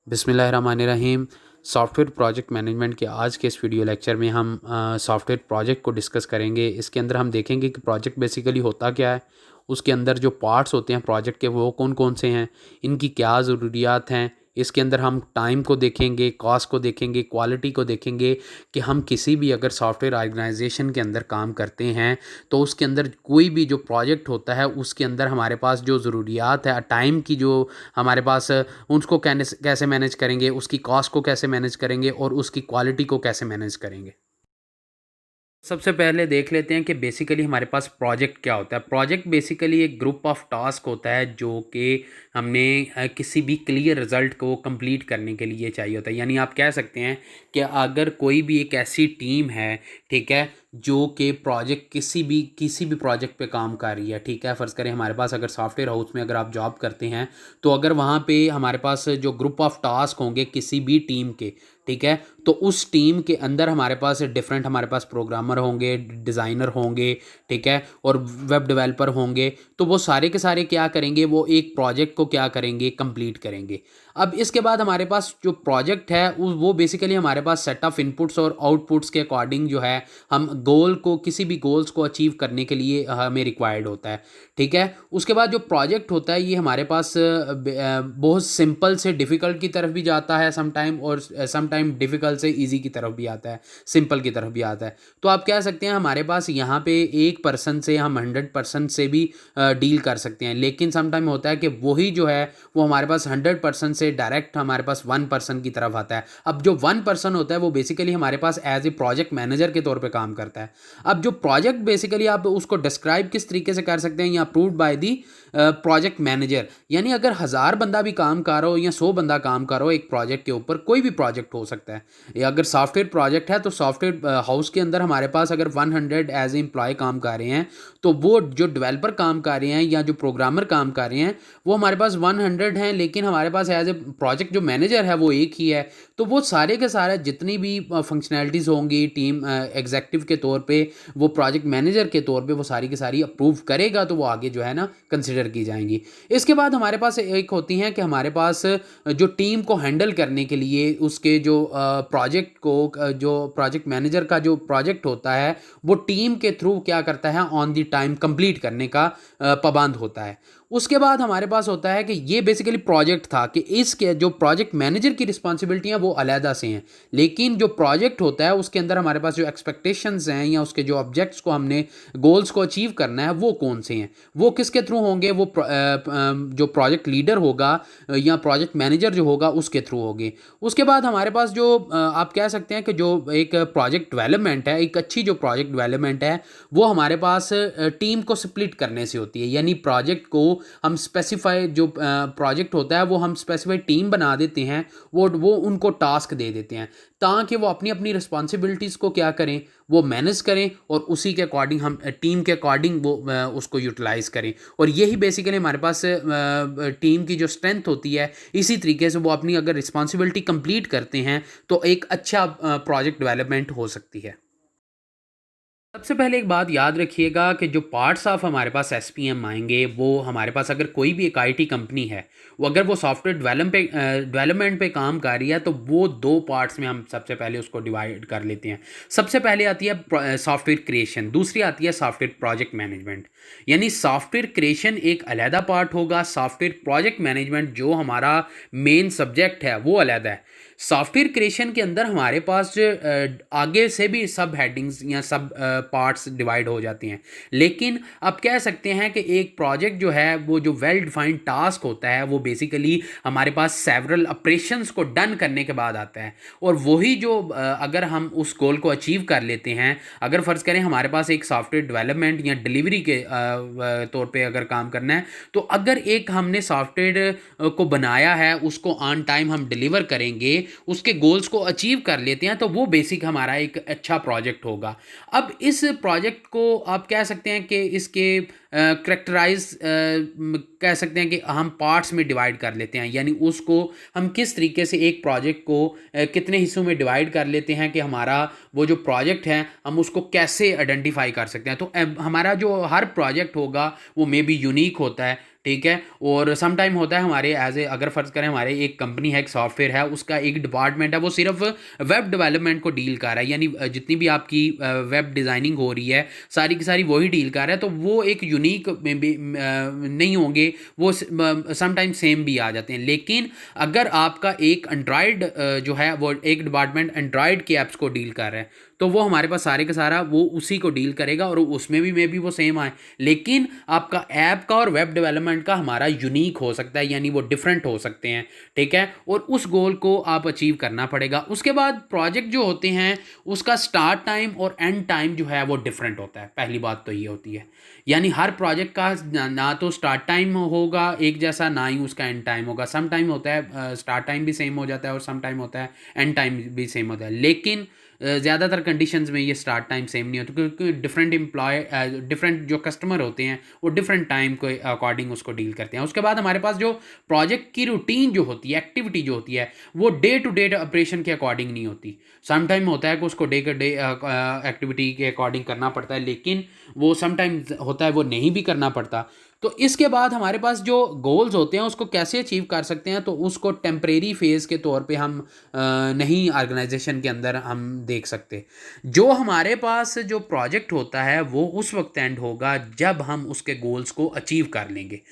बिस्मिल्लाहिर्रहमानिर्रहीम। Software project management के आज के इस वीडियो लेक्चर में हम सॉफ्टवेयर प्रोजेक्ट को डिस्कस करेंगे। इसके अंदर हम देखेंगे कि प्रोजेक्ट बेसिकली होता क्या है, उसके अंदर जो पार्ट्स होते हैं प्रोजेक्ट के वो कौन कौन से हैं, इनकी क्या ज़रूरियात हैं। इसके अंदर हम टाइम को देखेंगे, कॉस्ट को देखेंगे, क्वालिटी को देखेंगे कि हम किसी भी अगर सॉफ्टवेयर ऑर्गेनाइजेशन के अंदर काम करते हैं तो उसके अंदर कोई भी जो प्रोजेक्ट होता है उसके अंदर हमारे पास जो ज़रूरियात है टाइम की, जो हमारे पास उसको कैसे मैनेज करेंगे, उसकी कॉस्ट को कैसे मैनेज करेंगे और उसकी क्वालिटी को कैसे मैनेज करेंगे। सबसे पहले देख लेते हैं कि बेसिकली हमारे पास प्रोजेक्ट क्या होता है। प्रोजेक्ट बेसिकली एक ग्रुप ऑफ टास्क होता है जो कि हमने किसी भी क्लियर रिजल्ट को कंप्लीट करने के लिए चाहिए होता है। यानी आप कह सकते हैं कि अगर कोई भी एक ऐसी टीम है, ठीक है, जो कि प्रोजेक्ट किसी भी प्रोजेक्ट पे काम कर रही है, ठीक है। फ़र्ज़ करें हमारे पास अगर सॉफ्टवेयर हाउस में अगर आप जॉब करते हैं तो अगर वहाँ पे हमारे पास जो ग्रुप ऑफ टास्क होंगे किसी भी टीम के, ठीक है, तो उस टीम के अंदर हमारे पास डिफरेंट हमारे पास प्रोग्रामर होंगे, डिज़ाइनर होंगे, ठीक है, और वेब डेवलपर होंगे। तो वो सारे के सारे क्या करेंगे, वो एक प्रोजेक्ट को क्या करेंगे, कंप्लीट करेंगे। अब इसके बाद हमारे पास जो प्रोजेक्ट है वो बेसिकली हमारे पास सेट ऑफ इनपुट्स और आउटपुट्स के अकॉर्डिंग जो है हम किसी भी गोल्स को अचीव करने के लिए हमें रिक्वायर्ड होता है, ठीक है। उसके बाद जो प्रोजेक्ट होता है ये हमारे पास बहुत सिंपल से डिफ़िकल्ट की तरफ भी जाता है सम टाइम, और सम टाइम डिफ़िकल्ट से इजी की तरफ भी आता है, सिंपल की तरफ भी आता है। तो आप कह सकते हैं हमारे पास यहाँ पे एक पर्सन से हम 100% से भी डील कर सकते हैं, लेकिन सम टाइम होता है कि वही जो है वो हमारे पास 100% से डायरेक्ट हमारे पास 1 पर्सन की तरफ आता है। अब जो 1 पर्सन होता है वो बेसिकली हमारे पास एज ए प्रोजेक्ट मैनेजर के तौर पे काम करता है। अब जो प्रोजेक्ट बेसिकली आप उसको डिस्क्राइब किस तरीके से कर सकते हैं, या approved by the project manager. यानी अगर 1000 बंदा भी काम कर रहा हो या 100 बंदा काम कर रहा हो एक प्रोजेक्ट के ऊपर, कोई भी प्रोजेक्ट हो सकता है, या अगर सॉफ्टवेयर प्रोजेक्ट है तो सॉफ्टवेयर हाउस के अंदर हमारे पास अगर 100 एज ए एम्प्लॉय काम कर रहे हैं तो वो जो डेवलपर काम कर रहे हैं या जो प्रोग्रामर काम कर रहे हैं वो हमारे पास 100 हैं, लेकिन हमारे पास एज ए प्रोजेक्ट जो मैनेजर है वो एक ही है। तो वो सारे के सारे जितनी भी फंक्शनैलिटीज़ होंगी टीम एग्जेक्टिव के तौर पे, वो प्रोजेक्ट मैनेजर के तौर पे वो सारी की सारी अप्रूव करेगा, तो वो आगे जो है ना कंसिडर की जाएंगी। इसके बाद हमारे पास एक होती हैं कि हमारे पास जो टीम को हैंडल करने के लिए उसके जो प्रोजेक्ट को जो प्रोजेक्ट मैनेजर का जो प्रोजेक्ट होता है वो टीम के थ्रू क्या करता है, ऑन द टाइम कंप्लीट करने का पाबंद होता है। उसके बाद हमारे पास होता है कि ये बेसिकली प्रोजेक्ट था कि इसके जो प्रोजेक्ट मैनेजर की रिस्पॉन्सिबिलिटियाँ वो अलहदा से हैं, लेकिन जो प्रोजेक्ट होता है उसके अंदर हमारे पास जो एक्सपेक्टेशंस हैं या उसके जो ऑब्जेक्ट्स को हमने गोल्स को अचीव करना है वो कौन से हैं, वो किसके थ्रू होंगे, वो जो प्रोजेक्ट लीडर होगा या प्रोजेक्ट मैनेजर जो होगा उसके थ्रू होंगे। उसके बाद हमारे पास जो आप कह सकते हैं कि जो एक प्रोजेक्ट डेवलपमेंट है, एक अच्छी जो प्रोजेक्ट डेवलपमेंट है वो हमारे पास टीम को स्प्लिट करने से होती है। यानी प्रोजेक्ट को हम स्पेसिफाई जो प्रोजेक्ट होता है वो हम स्पेसिफाई टीम बना देते हैं, वो उनको टास्क दे देते हैं ताकि वो अपनी अपनी रिस्पॉन्सिबिलिटीज़ को क्या करें, वो मैनेज करें और उसी के अकॉर्डिंग हम टीम के अकॉर्डिंग वो उसको यूटिलाइज़ करें। और यही बेसिकली हमारे पास टीम की जो स्ट्रेंथ होती है, इसी तरीके से वो अपनी अगर रिस्पॉन्सिबिलिटी कंप्लीट करते हैं तो एक अच्छा प्रोजेक्ट डेवलपमेंट हो सकती है। सबसे पहले एक बात याद रखिएगा कि जो पार्ट्स ऑफ हमारे पास एसपीएम आएंगे वो हमारे पास अगर कोई भी एक आईटी कंपनी है, वो अगर वो सॉफ्टवेयर डेवलपमेंट पे काम कर रही है तो वो दो पार्ट्स में हम सबसे पहले उसको डिवाइड कर लेते हैं। सबसे पहले आती है सॉफ्टवेयर क्रिएशन, दूसरी आती है सॉफ्टवेयर प्रोजेक्ट मैनेजमेंट। यानी सॉफ्टवेयर क्रिएशन एक अलहदा पार्ट होगा, सॉफ्टवेयर प्रोजेक्ट मैनेजमेंट जो हमारा मेन सब्जेक्ट है वो अलहदा है। सॉफ्टवेयर क्रिएशन के अंदर हमारे पास आगे से भी सब हेडिंग्स या सब पार्ट्स डिवाइड हो जाती हैं, लेकिन आप कह सकते हैं कि एक प्रोजेक्ट जो है वो जो वेल डिफाइंड टास्क होता है वो बेसिकली हमारे पास सेवरल ऑपरेशंस को डन करने के बाद आता है। और वही जो अगर हम उस गोल को अचीव कर लेते हैं, अगर फ़र्ज़ करें हमारे पास एक सॉफ्टवेयर डेवलपमेंट या डिलीवरी के तौर पे अगर काम करना है, तो अगर एक हमने सॉफ्टवेयर को बनाया है उसको ऑन टाइम हम डिलीवर करेंगे, उसके गोल्स को अचीव कर लेते हैं, तो वो बेसिक हमारा एक अच्छा प्रोजेक्ट होगा। अब इस प्रोजेक्ट को आप कह सकते हैं कि इसके करेक्टराइज कह सकते हैं कि हम पार्ट्स में डिवाइड कर लेते हैं। यानी उसको हम किस तरीके से एक प्रोजेक्ट को कितने हिस्सों में डिवाइड कर लेते हैं कि हमारा वो जो प्रोजेक्ट है हम उसको कैसे आइडेंटिफाई कर सकते हैं। तो हमारा जो हर प्रोजेक्ट होगा वो मे बी यूनिक होता है, ठीक है। और सम टाइम होता है हमारे एज ए, अगर फ़र्ज़ करें हमारे एक कंपनी है, एक सॉफ्टवेयर है, उसका एक डिपार्टमेंट है, वो सिर्फ वेब डेवलपमेंट को डील कर रहा है, यानी जितनी भी आपकी वेब डिज़ाइनिंग हो रही है सारी की सारी वही डील कर रहा है, तो वो एक यूनिक नहीं होंगे, वो सम टाइम सेम भी आ जाते हैं। लेकिन अगर आपका एक एंड्रॉयड जो है वो एक डिपार्टमेंट एंड्रॉयड के ऐप्स को डील कर रहा है, तो वो हमारे पास सारे का सारा वो उसी को डील करेगा और उसमें भी मे बी वो सेम आए, लेकिन आपका ऐप का और वेब डेवलपमेंट का हमारा यूनिक हो सकता है, यानी वो डिफरेंट हो सकते हैं, ठीक है। और उस गोल को आप अचीव करना पड़ेगा। उसके बाद प्रोजेक्ट जो होते हैं उसका स्टार्ट टाइम और एंड टाइम जो है वो डिफरेंट होता है। पहली बात तो ये होती है, यानी हर प्रोजेक्ट का ना तो स्टार्ट टाइम होगा एक जैसा, ना ही उसका एंड टाइम होगा। सम टाइम होता है स्टार्ट टाइम भी सेम हो जाता है और सम टाइम होता है एंड टाइम भी सेम होता है, लेकिन ज़्यादातर कंडीशंस में ये स्टार्ट टाइम सेम नहीं होता, क्योंकि डिफरेंट जो कस्टमर होते हैं वो डिफरेंट टाइम के अकॉर्डिंग उसको डील करते हैं। उसके बाद हमारे पास जो प्रोजेक्ट की रूटीन जो होती है, एक्टिविटी जो होती है, वो डे टू डे ऑपरेशन के अकॉर्डिंग नहीं होती। सम टाइम होता है कि उसको डे टू डे एक्टिविटी के अकॉर्डिंग करना पड़ता है, लेकिन वो सम टाइम होता है वो नहीं भी करना पड़ता। तो इसके बाद हमारे पास जो गोल्स होते हैं उसको कैसे अचीव कर सकते हैं, तो उसको टेम्परेरी फेज़ के तौर पे हम नहीं ऑर्गेनाइजेशन के अंदर हम देख सकते। जो हमारे पास जो प्रोजेक्ट होता है वो उस वक्त एंड होगा जब हम उसके गोल्स को अचीव कर लेंगे।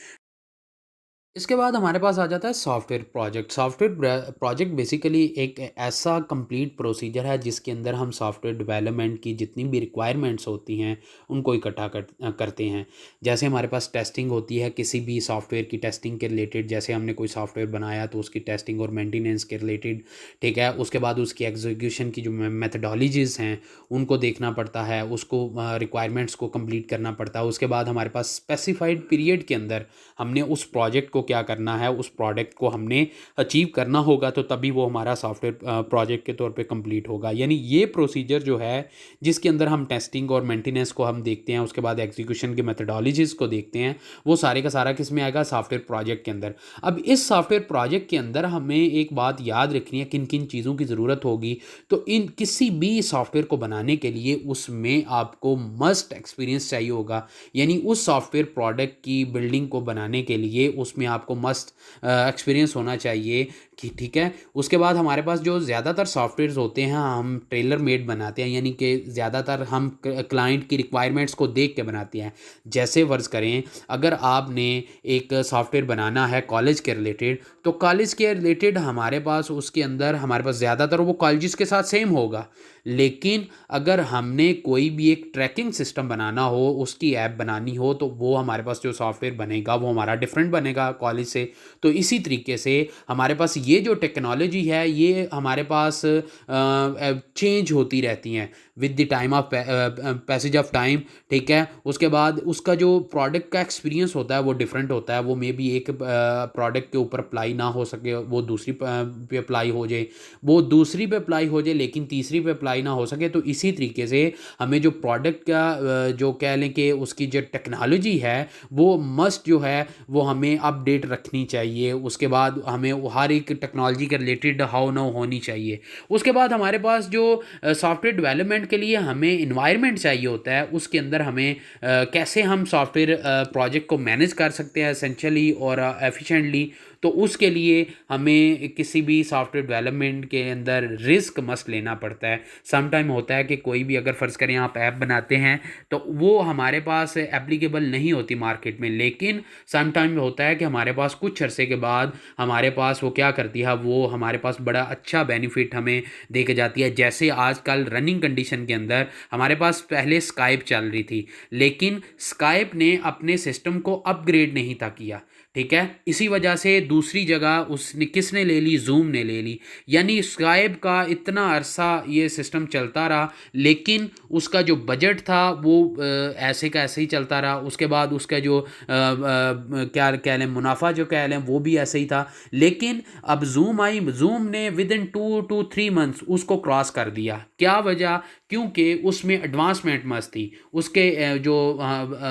इसके बाद हमारे पास आ जाता है software project. Software project basically एक ऐसा कंप्लीट प्रोसीजर है जिसके अंदर हम सॉफ्टवेयर डेवलपमेंट की जितनी भी रिक्वायरमेंट्स होती हैं उनको इकट्ठा करते हैं। जैसे हमारे पास टेस्टिंग होती है किसी भी सॉफ्टवेयर की टेस्टिंग के रिलेटेड, जैसे हमने कोई सॉफ्टवेयर बनाया तो उसकी टेस्टिंग और मेंटेनेंस के रिलेटेड, ठीक है। उसके बाद उसकी एग्जीक्यूशन की जो मेथडोलॉजीज़ हैं उनको देखना पड़ता है, उसको रिक्वायरमेंट्स को कंप्लीट करना पड़ता है। उसके बाद हमारे पास स्पेसिफाइड पीरियड के अंदर हमने उस प्रोजेक्ट को क्या करना है, उस प्रोडक्ट को हमने अचीव करना होगा, तो तभी वो हमारा सॉफ्टवेयर प्रोजेक्ट के तौर पे कंप्लीट होगा। यानी ये प्रोसीजर जो है जिसके अंदर हम टेस्टिंग और मेंटेनेंस को हम देखते हैं, उसके बाद एग्जीक्यूशन की मेथडोलॉजीज़ को देखते हैं, वो सारे का सारा किस में आएगा, सॉफ्टवेयर प्रोजेक्ट के अंदर। अब इस सॉफ्टवेयर प्रोजेक्ट के अंदर हमें एक बात याद रखनी है, किन किन चीज़ों की ज़रूरत होगी। तो इन किसी भी सॉफ्टवेयर को बनाने के लिए उसमें आपको मस्ट एक्सपीरियंस चाहिए होगा, यानी उस सॉफ्टवेयर प्रोडक्ट की बिल्डिंग को बनाने के लिए उसमें आपको मस्ट एक्सपीरियंस होना चाहिए कि ठीक है। उसके बाद हमारे पास जो ज़्यादातर सॉफ्टवेयर्स होते हैं हम टेलर मेड बनाते हैं, यानी कि ज़्यादातर हम क्लाइंट की रिक्वायरमेंट्स को देख के बनाते हैं। जैसे फ़र्ज़ करें अगर आपने एक सॉफ्टवेयर बनाना है कॉलेज के रिलेटेड, तो कॉलेज के रिलेटेड हमारे पास उसके अंदर हमारे पास ज़्यादातर वो कॉलेजेस के साथ सेम होगा, लेकिन अगर हमने कोई भी एक ट्रैकिंग सिस्टम बनाना हो, उसकी ऐप बनानी हो, तो वो हमारे पास जो सॉफ्टवेयर बनेगा वो हमारा डिफरेंट बनेगा कॉलेज से। तो इसी तरीके से हमारे पास ये जो टेक्नोलॉजी है ये हमारे पास चेंज होती रहती हैं with the time of passage of time, ठीक है। उसके बाद उसका जो प्रोडक्ट का एक्सपीरियंस होता है वो डिफरेंट होता है। वो मे बी एक प्रोडक्ट के ऊपर अप्लाई ना हो सके, वो दूसरी पे अप्लाई हो जाए, वो दूसरी पे अप्लाई हो जाए लेकिन तीसरी पे अप्लाई ना हो सके। तो इसी तरीके से हमें जो प्रोडक्ट का जो कह लें कि उसकी जो टेक्नोलॉजी है वो मस्ट जो है वो हमें अपडेट रखनी चाहिए। उसके बाद हमें हर एक टेक्नोलॉजी के रिलेटेड हाउ नाउ होनी चाहिए। उसके बाद हमारे पास जो सॉफ्टवेयर डेवलपमेंट के लिए हमें इन्वायरमेंट चाहिए होता है, उसके अंदर हमें कैसे हम सॉफ्टवेयर प्रोजेक्ट को मैनेज कर सकते हैं एसेंशियली और एफिशिएंटली। तो उसके लिए हमें किसी भी सॉफ्टवेयर डेवलपमेंट के अंदर रिस्क मस्ट लेना पड़ता है। सम टाइम होता है कि कोई भी अगर फ़र्ज़ करें आप ऐप बनाते हैं तो वो हमारे पास एप्लीकेबल नहीं होती मार्केट में, लेकिन सम टाइम होता है कि हमारे पास कुछ अरसे के बाद हमारे पास वो क्या करती है, वो हमारे पास बड़ा अच्छा बेनिफिट हमें दे के जाती है। जैसे आजकल रनिंग कंडीशन के अंदर हमारे पास पहले स्काइप चल रही थी, लेकिन स्काइप ने अपने सिस्टम को अपग्रेड नहीं था किया, ठीक है। इसी वजह से दूसरी जगह उसने किसने ले ली, जूम ने ले ली। यानी स्काइप का इतना अरसा ये सिस्टम चलता रहा, लेकिन उसका जो बजट था वो ऐसे का ऐसे ही चलता रहा। उसके बाद उसका जो क्या कह लें मुनाफा जो कह लें वो भी ऐसे ही था। लेकिन अब जूम आई, जूम ने विद इन 2 to 3 months उसको क्रॉस कर दिया। क्या वजह, क्योंकि उसमें एडवांसमेंट मस्त थी। उसके जो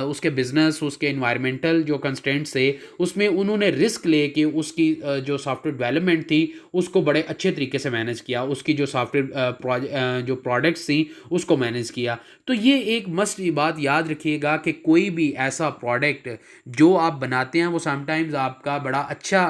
उसके बिजनेस, उसके इन्वायरमेंटल जो कंस्ट्रेंट्स थे उसमें उन्होंने रिस्क लेके उसकी जो सॉफ्टवेयर डेवलपमेंट थी उसको बड़े अच्छे तरीके से मैनेज किया, उसकी जो सॉफ्टवेयर जो प्रोडक्ट्स थी उसको मैनेज किया। तो ये एक मस्ट बात याद रखिएगा कि कोई भी ऐसा प्रोडक्ट जो आप बनाते हैं वो समटाइम्स आपका बड़ा अच्छा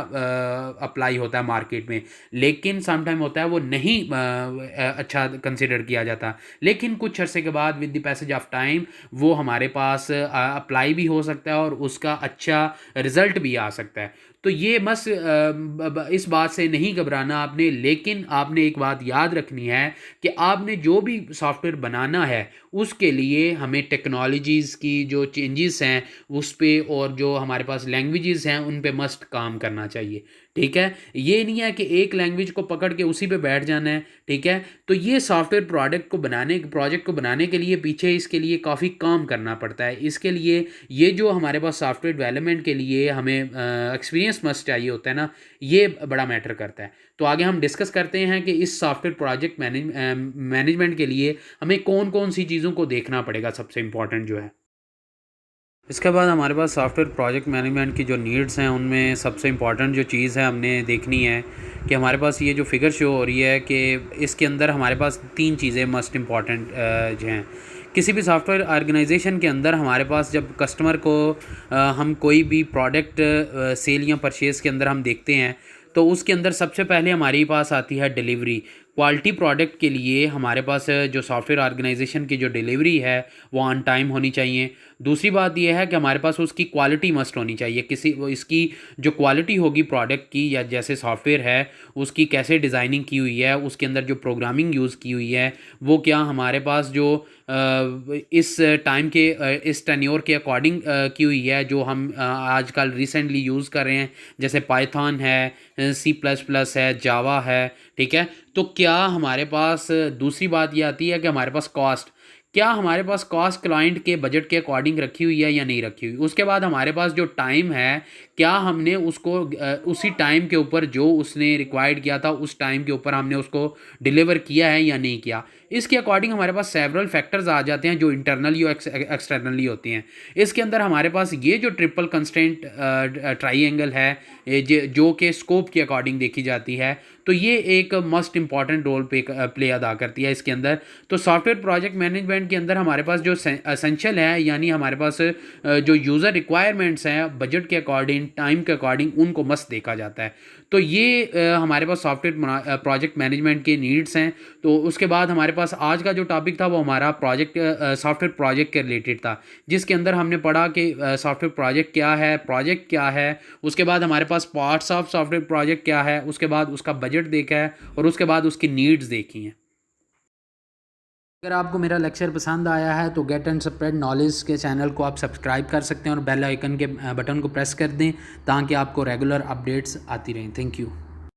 अप्लाई होता है मार्केट में, लेकिन समटाइम होता है वो नहीं अच्छा कंसिडर किया जाता, लेकिन कुछ अरसे के बाद with the passage of time वो हमारे पास अप्लाई भी हो सकता है और उसका अच्छा रिज़ल्ट भी आ सकता है। तो ये बस इस बात से नहीं घबराना आपने, लेकिन आपने एक बात याद रखनी है कि आपने जो भी सॉफ्टवेयर बनाना है उसके लिए हमें टेक्नोलॉजीज़ की जो चेंजेस हैं उस पे और जो हमारे पास लैंग्वेजेस हैं उन पे मस्ट काम करना चाहिए। ठीक है, ये नहीं है कि एक लैंग्वेज को पकड़ के उसी पे बैठ जाना है। ठीक है, तो ये सॉफ्टवेयर प्रोजेक्ट को बनाने के लिए पीछे इसके लिए काफ़ी काम करना पड़ता है। इसके लिए ये जो हमारे पास सॉफ्टवेयर डेवलपमेंट के लिए हमें एक्सपीरियंस मस्ट चाहिए होता है ना, ये बड़ा मैटर करता है। तो आगे हम डिस्कस करते हैं कि इस सॉफ्टवेयर प्रोजेक्ट मैनेजमेंट के लिए हमें कौन कौन सी चीज़ों को देखना पड़ेगा, सबसे इम्पोर्टेंट जो है। इसके बाद हमारे पास सॉफ्टवेयर प्रोजेक्ट मैनेजमेंट की जो नीड्स हैं उनमें सबसे इम्पॉर्टेंट जो चीज़ है हमने देखनी है कि हमारे पास ये जो फिगर शो हो रही है कि इसके अंदर हमारे पास 3 चीज़ें मस्ट इम्पॉर्टेंट जो हैं। किसी भी सॉफ्टवेयर ऑर्गेनाइजेशन के अंदर हमारे पास जब कस्टमर को हम कोई भी प्रोडक्ट सेल या परचेज़ के अंदर हम देखते हैं तो उसके अंदर सबसे पहले हमारे पास आती है डिलीवरी। क्वालिटी प्रोडक्ट के लिए हमारे पास जो सॉफ्टवेयर ऑर्गेनाइजेशन की जो डिलीवरी है वो ऑन टाइम होनी चाहिए। दूसरी बात यह है कि हमारे पास उसकी क्वालिटी मस्ट होनी चाहिए। इसकी जो क्वालिटी होगी प्रोडक्ट की या जैसे सॉफ्टवेयर है उसकी कैसे डिज़ाइनिंग की हुई है, उसके अंदर जो प्रोग्रामिंग यूज़ की हुई है वो क्या हमारे पास जो इस टाइम के इस टेन्योर के अकॉर्डिंग की हुई है जो हम आजकल रिसेंटली यूज़ कर रहे हैं, जैसे पाइथन है, C++ है, जावा है। ठीक है, तो क्या हमारे पास दूसरी बात ये आती है कि हमारे पास कॉस्ट, क्या हमारे पास कॉस्ट क्लाइंट के बजट के अकॉर्डिंग रखी हुई है या नहीं रखी हुई। उसके बाद हमारे पास जो टाइम है क्या हमने उसको उसी टाइम के ऊपर जो उसने रिक्वायर्ड किया था उस टाइम के ऊपर हमने उसको डिलीवर किया है या नहीं किया। इसके अकॉर्डिंग हमारे पास सेवरल फैक्टर्स आ जाते हैं जो इंटरनली और एक्सटर्नली होती हैं। इसके अंदर हमारे पास ये जो ट्रिपल कंस्ट्रेंट ट्राइएंगल है जो कि स्कोप के अकॉर्डिंग देखी जाती है, तो ये एक मस्ट इम्पॉर्टेंट रोल प्ले अदा करती है इसके अंदर। तो सॉफ्टवेयर प्रोजेक्ट मैनेजमेंट के अंदर हमारे पास जो एसेंशियल है यानी हमारे पास जो यूज़र रिक्वायरमेंट्स हैं बजट के अकॉर्डिंग टाइम के अकॉर्डिंग उनको मस्ट देखा जाता है। तो ये हमारे पास सॉफ्टवेयर प्रोजेक्ट मैनेजमेंट के नीड्स हैं। तो उसके बाद हमारे पास आज का जो टॉपिक था वो हमारा सॉफ्टवेयर प्रोजेक्ट के रिलेटेड था, जिसके अंदर हमने पढ़ा कि सॉफ्टवेयर प्रोजेक्ट क्या है, उसके बाद हमारे पास पार्ट्स ऑफ सॉफ्टवेयर प्रोजेक्ट क्या है, उसके बाद उसका बजट देखा है और उसके बाद उसकी नीड्स देखी हैं। अगर आपको मेरा लेक्चर पसंद आया है तो गेट एंड स्प्रेड नॉलेज के चैनल को आप सब्सक्राइब कर सकते हैं और बेल आइकन के बटन को प्रेस कर दें ताकि आपको रेगुलर अपडेट्स आती रहें। Thank you.